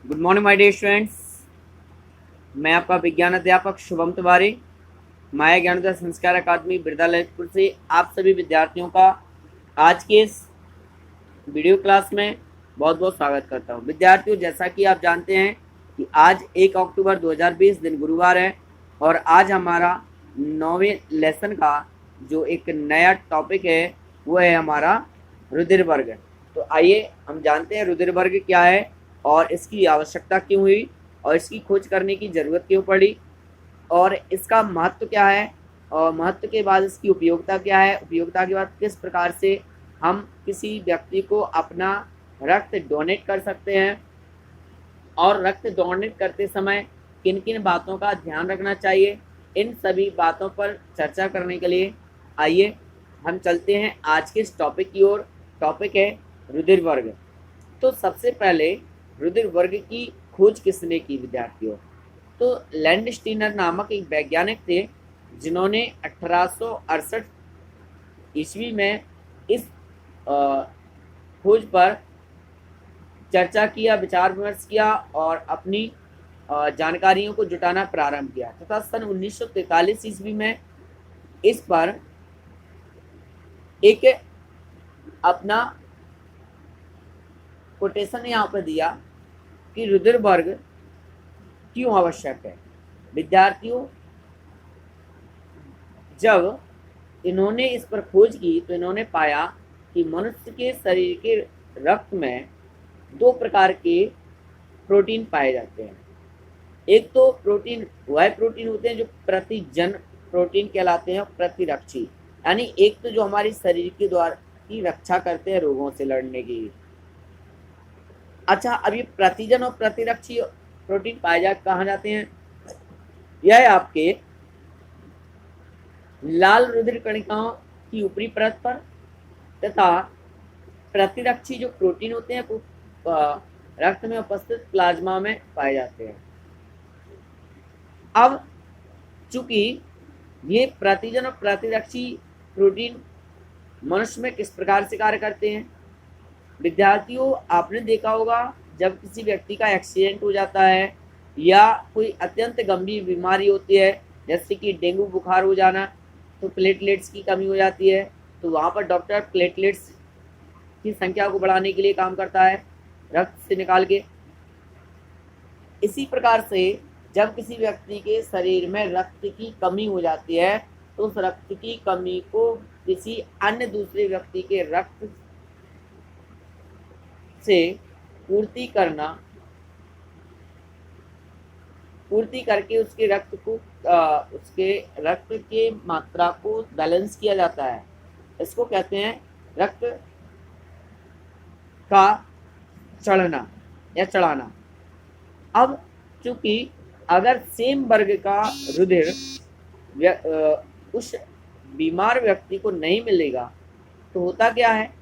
Good morning my dear students. मैं आपका विज्ञान अध्यापक शुभम तिवारी माया ज्ञानोदय संस्कार अकादमी बिरदा ललितपुर से आप सभी विद्यार्थियों का आज के इस वीडियो क्लास में बहुत बहुत स्वागत करता हूं। विद्यार्थियों, जैसा कि आप जानते हैं कि आज 1 अक्टूबर 2020 दिन गुरुवार है और आज हमारा 9वें लेसन का जो एक नया टॉपिक है वो है हमारा रुधिर वर्ग। तो आइए हम जानते हैं रुधिर वर्ग क्या है और इसकी आवश्यकता क्यों हुई और इसकी खोज करने की ज़रूरत क्यों पड़ी और इसका महत्व क्या है और महत्व के बाद इसकी उपयोगिता क्या है, उपयोगिता के बाद किस प्रकार से हम किसी व्यक्ति को अपना रक्त डोनेट कर सकते हैं और रक्त डोनेट करते समय किन किन बातों का ध्यान रखना चाहिए। इन सभी बातों पर चर्चा करने के लिए आइए हम चलते हैं आज के इस टॉपिक की ओर। टॉपिक है रुधिर वर्ग। तो सबसे पहले रुधिर वर्ग की खोज किसने की विद्यार्थियों? तो लैंडस्टीनर नामक एक वैज्ञानिक थे जिन्होंने 1868 ईस्वी में इस खोज पर चर्चा किया, विचार विमर्श किया और अपनी जानकारियों को जुटाना प्रारंभ किया तथा सन 1943 ईस्वी में इस पर एक अपना कोटेशन यहाँ पर दिया कि रुधिर वर्ग क्यों आवश्यक है। विद्यार्थियों, जब इन्होंने इस पर खोज की तो इन्होंने पाया कि मनुष्य के शरीर के रक्त में 2 प्रकार के प्रोटीन पाए जाते हैं। एक तो प्रोटीन वह प्रोटीन होते हैं जो प्रतिजन प्रोटीन कहलाते हैं और प्रतिरक्षी, यानी एक तो जो हमारी शरीर के द्वारा की रक्षा करते हैं रोगों से लड़ने की। अच्छा, अब ये प्रतिजन और प्रतिरक्षी प्रोटीन पाए जा कहाँ जाते हैं? यह आपके लाल रुधिर कणिकाओं की ऊपरी परत पर तथा प्रतिरक्षी जो प्रोटीन होते हैं वो रक्त में उपस्थित प्लाज्मा में पाए जाते हैं। अब चूंकि ये प्रतिजन और प्रतिरक्षी प्रोटीन मनुष्य में किस प्रकार से कार्य करते हैं? विद्यार्थियों, आपने देखा होगा जब किसी व्यक्ति का एक्सीडेंट हो जाता है या कोई अत्यंत गंभीर बीमारी होती है जैसे कि डेंगू बुखार हो जाना, तो प्लेटलेट्स की कमी हो जाती है, तो वहाँ पर डॉक्टर प्लेटलेट्स की संख्या को बढ़ाने के लिए काम करता है रक्त से निकाल के। इसी प्रकार से जब किसी व्यक्ति के शरीर में रक्त की कमी हो जाती है तो उस रक्त की कमी को किसी अन्य दूसरे व्यक्ति के रक्त से पूर्ति करके उसके रक्त के मात्रा को बैलेंस किया जाता है। इसको कहते हैं रक्त का चढ़ना या चढ़ाना। अब चूंकि अगर सेम वर्ग का रुधिर उस बीमार व्यक्ति को नहीं मिलेगा तो होता क्या है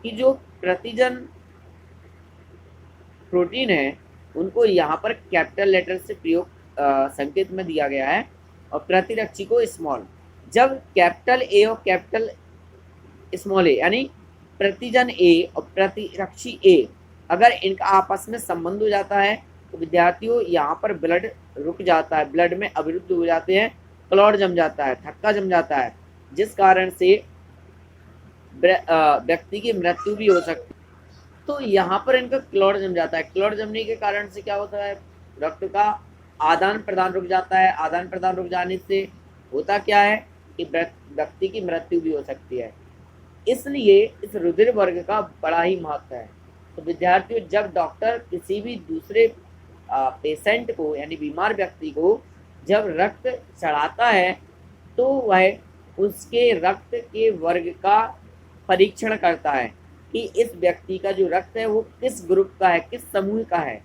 कि जो प्रतिजन प्रोटीन है उनको यहाँ पर कैपिटल लेटर से प्रयोग संकेत में दिया गया है और प्रतिरक्षी को स्मॉल। जब कैपिटल ए और कैपिटल स्मॉल ए यानी प्रतिजन ए और प्रतिरक्षी ए अगर इनका आपस में संबंध हो जाता है तो विद्यार्थियों यहाँ पर ब्लड रुक जाता है, ब्लड में अवरुद्ध हो जाते हैं, क्लॉट जम जाता है, थक्का जम जाता है, जिस कारण से व्यक्ति की मृत्यु भी हो सकती है। तो यहाँ पर इनका क्लॉट जम जाता है। क्लॉट जमने के कारण से क्या होता है? रक्त का आदान प्रदान रुक जाता है। आदान प्रदान रुक जाने से होता क्या है कि व्यक्ति की मृत्यु भी हो सकती है। इसलिए इस रुधिर वर्ग का बड़ा ही महत्व है। तो विद्यार्थियों, जब डॉक्टर किसी भी दूसरे पेशेंट को यानी बीमार व्यक्ति को जब रक्त चढ़ाता है तो वह उसके रक्त के वर्ग का परीक्षण करता है कि इस व्यक्ति का जो रक्त है वो किस ग्रुप का है, किस समूह का है,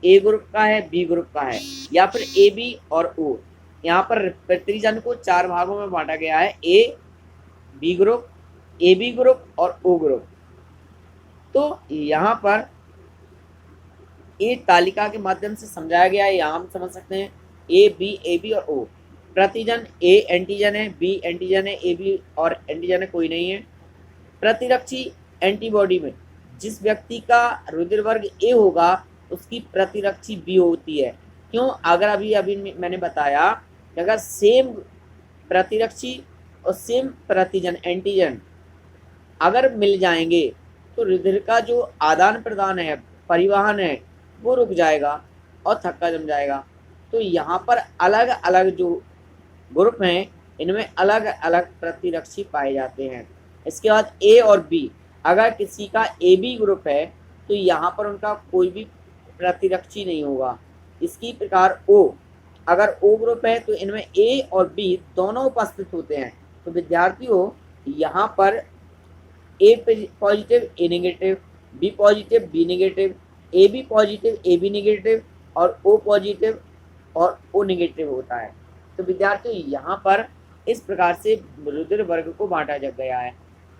ए ग्रुप का है, बी ग्रुप का है या फिर ए बी और ओ। यहाँ पर प्रतिजन को 4 भागों में बांटा गया है, A B group, A B group और ओ ग्रुप। तो यहाँ पर ए तालिका के माध्यम से समझाया गया है, यहाँ हम समझ सकते हैं ए बी और ओ। प्रतिजन ए एंटीजन है, बी एंटीजन है, ए बी और एंटीजन है कोई नहीं है। प्रतिरक्षी एंटीबॉडी में जिस व्यक्ति का रुधिर वर्ग ए होगा उसकी प्रतिरक्षी बी होती है। क्यों? अगर अभी अभी मैंने बताया कि अगर सेम प्रतिरक्षी और सेम प्रतिजन एंटीजन अगर मिल जाएंगे तो रुधिर का जो आदान प्रदान है, परिवहन है, वो रुक जाएगा और थक्का जम जाएगा। तो यहाँ पर अलग अलग जो ग्रुप हैं इनमें अलग अलग प्रतिरक्षी पाए जाते हैं। इसके बाद ए और बी, अगर किसी का ए बी ग्रुप है तो यहाँ पर उनका कोई भी प्रतिरक्षी नहीं होगा। इसकी प्रकार ओ, अगर ओ ग्रुप है तो इनमें ए और बी दोनों उपस्थित होते हैं। तो विद्यार्थियों यहाँ पर A positive A negative, B positive B negative, A B positive A B negative और ओ पॉजिटिव और ओ नेगेटिव होता है। तो विद्यार्थियों यहाँ पर इस प्रकार से रुधिर वर्ग को बांटा जा गया है।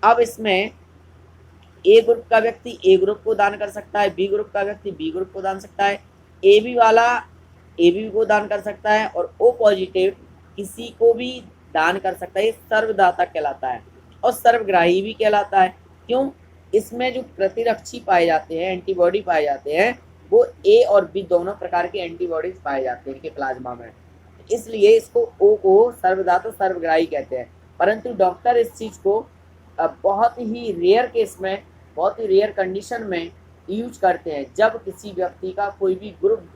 अब इसमें ए ग्रुप का व्यक्ति ए ग्रुप को दान कर सकता है, बी ग्रुप का व्यक्ति बी ग्रुप को दान सकता है, ए बी वाला ए बी को दान कर सकता है और ओ पॉजिटिव किसी को भी दान कर सकता है। ये सर्वदाता कहलाता है और सर्वग्राही भी कहलाता है। क्यों? इसमें जो प्रतिरक्षी पाए जाते हैं, एंटीबॉडी पाए जाते हैं, वो ए और बी दोनों प्रकार के एंटीबॉडीज पाए जाते हैं इनके प्लाज्मा में, इसलिए इसको ओ को सर्वदाता सर्वग्राही कहते हैं। परंतु डॉक्टर इस चीज़ को बहुत ही रेयर केस में, बहुत ही रेयर कंडीशन में यूज करते हैं। जब किसी व्यक्ति का कोई भी ग्रुप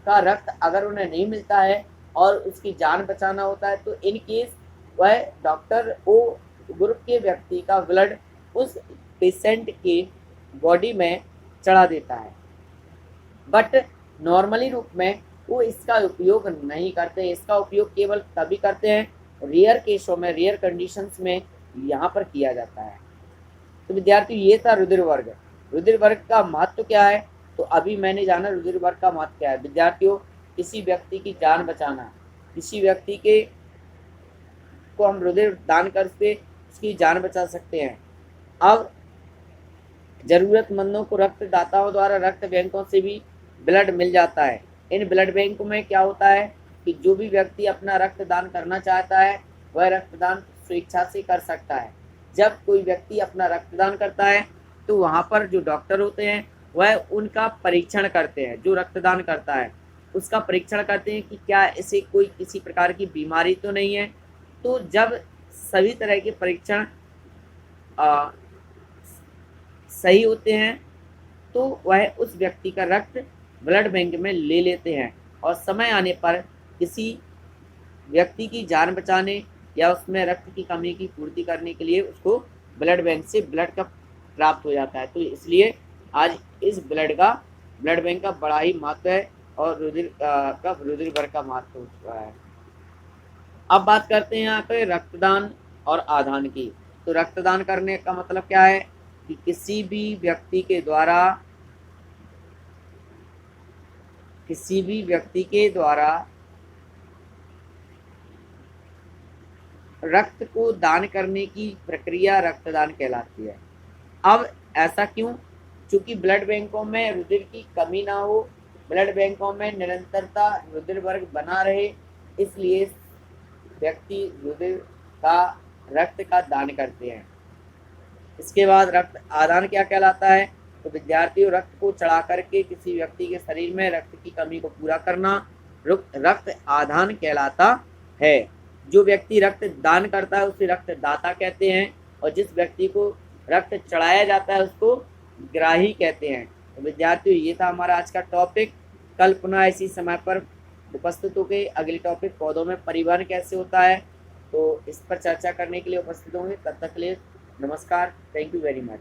का रक्त अगर उन्हें नहीं मिलता है और उसकी जान बचाना होता है तो इन केस वह डॉक्टर ओ ग्रुप के व्यक्ति का ब्लड उस पेशेंट के बॉडी में चढ़ा देता है। बट नॉर्मली रूप में वो इसका उपयोग नहीं करते। इसका उपयोग केवल तभी करते हैं रेयर केसों में, रेयर कंडीशंस में यहाँ पर किया जाता है। तो विद्यार्थी ये था रुधिर वर्ग। रुधिर वर्ग का महत्व क्या है? तो अभी मैंने जाना रुधिर वर्ग का महत्व क्या है। विद्यार्थियों, किसी व्यक्ति की जान बचाना, किसी व्यक्ति के को हम रुधिर दान करके उसकी जान बचा सकते हैं। अब जरूरतमंदों को रक्तदाताओं द्वारा रक्त बैंकों से भी ब्लड मिल जाता है। इन ब्लड बैंक में क्या होता है कि जो भी व्यक्ति अपना रक्तदान करना चाहता है वह रक्तदान स्वेच्छा से कर सकता है। जब कोई व्यक्ति अपना रक्तदान करता है तो वहाँ पर जो डॉक्टर होते हैं वह उनका परीक्षण करते हैं। जो रक्तदान करता है उसका परीक्षण करते हैं कि क्या इसे कोई किसी प्रकार की बीमारी तो नहीं है। तो जब सभी तरह के परीक्षण सही होते हैं तो वह उस व्यक्ति का रक्त ब्लड बैंक में ले लेते हैं और समय आने पर किसी व्यक्ति की जान बचाने या उसमें रक्त की कमी की पूर्ति करने के लिए उसको ब्लड बैंक से ब्लड का प्राप्त हो जाता है। तो इसलिए आज इस ब्लड बैंक का बड़ा ही महत्व है और रुधिर वर्ग का महत्व हो चुका है। अब बात करते हैं यहाँ पे रक्तदान और आधान की। तो रक्तदान करने का मतलब क्या है कि किसी भी व्यक्ति के द्वारा रक्त को दान करने की प्रक्रिया रक्तदान कहलाती है। अब ऐसा क्यों? चूंकि ब्लड बैंकों में रुधिर की कमी ना हो, ब्लड बैंकों में निरंतरता रुधिर वर्ग बना रहे, इसलिए व्यक्ति रक्त का दान करते हैं। इसके बाद रक्त आदान क्या कहलाता है? तो विद्यार्थियों, रक्त को चढ़ा करके किसी व्यक्ति के शरीर में रक्त की कमी को पूरा करना रक्त आदान कहलाता है। जो व्यक्ति रक्त दान करता है उसे रक्तदाता कहते हैं और जिस व्यक्ति को रक्त चढ़ाया जाता है उसको ग्राही कहते हैं। तो विद्यार्थियों, ये था हमारा आज का टॉपिक। कल पुनः इसी समय पर उपस्थित होंगे। अगले टॉपिक पौधों में परिवहन कैसे होता है, तो इस पर चर्चा करने के लिए उपस्थित होंगे। तब तक के लिए नमस्कार। Thank you very much.